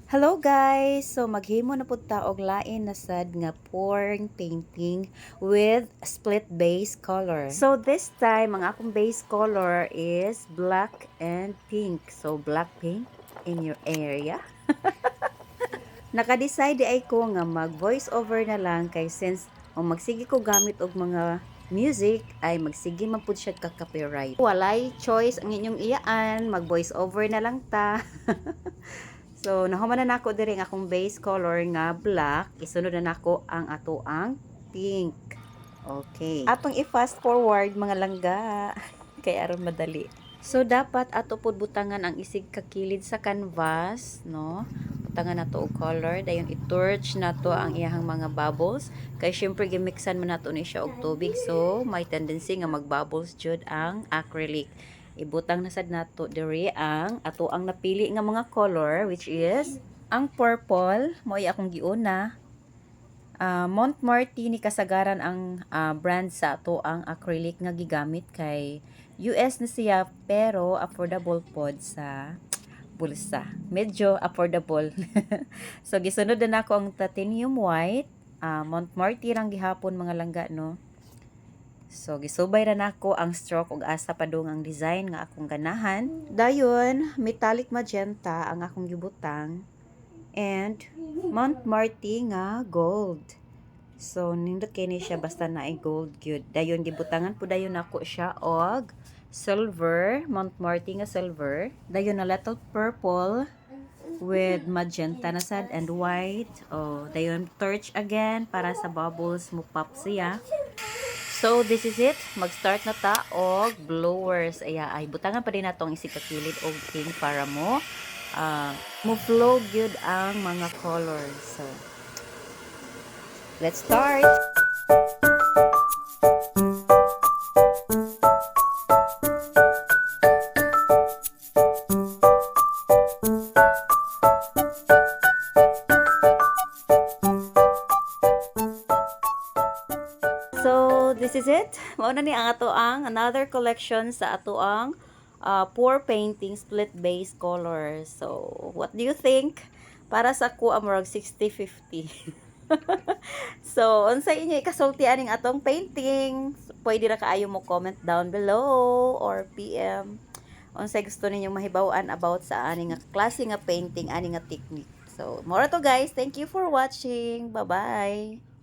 Hello guys! So maghimo na pud ta og lain na sad nga pouring painting with split base color. So this time ang akong base color is black and pink. So black pink in your area. Naka-decide ay ko nga mag voice over na lang kay since magsige ko gamit og mga music ay magsige man pud siya ka copyright. Walay choice ang inyong iyaan, mag voice over na lang ta. So, nahuman na nako diri ang akong base color nga black. Isunod na nako ang atoang pink. Okay. Atong i-fast forward mga langga. Kay aron madali. So, dapat ato pod butangan ang isig kakilid sa canvas, no? Butangan nato og color. Dayon i-torch nato ang iyahang mga bubbles. Kay syempre gimixan man nato ni siya og tubig. So, may tendency nga mag-bubbles jud ang acrylic. Ibutang na sad nato diri ang ato ang napili nga mga color, which is ang purple mo akong giuna. Montmartre ni kasagaran ang brand sa ato ang acrylic nga gigamit kay US na siya pero affordable pod sa bulsa. Medyo affordable. So gisunod na nako ang titanium white. Montmartre lang gihapon mga langga, no. So, gisubay ra nako ang stroke ug asa padung ang design nga akong ganahan. Dayon, metallic magenta ang akong gibutang and Montmartre nga gold. So, nindot kay ni siya basta naay gold gyud. Dayon gibutangan po dayon nako siya og silver, Montmartre nga silver. Dayon na little purple with magenta na sad and white. Oh, dayon torch again para sa bubbles mo pop siya. So, this is it. Mag-start na ta og blowers. Ay, butangan pa rin natong isikakilid og pink para mo flow good ang mga colors. So, let's start! So, this is it. Mao na ni ang ato ang another collection sa ato ang pour painting split base color. So, what do you think? Para sa ko amurag 60-50. So, unsay inyo ikasulti aning atong painting? Pwede ra kaayo mo comment down below or PM. Unsay gusto ninyong mahibaw-an about sa aning nga klase nga painting, aning nga technique. So, more to guys. Thank you for watching. Bye-bye.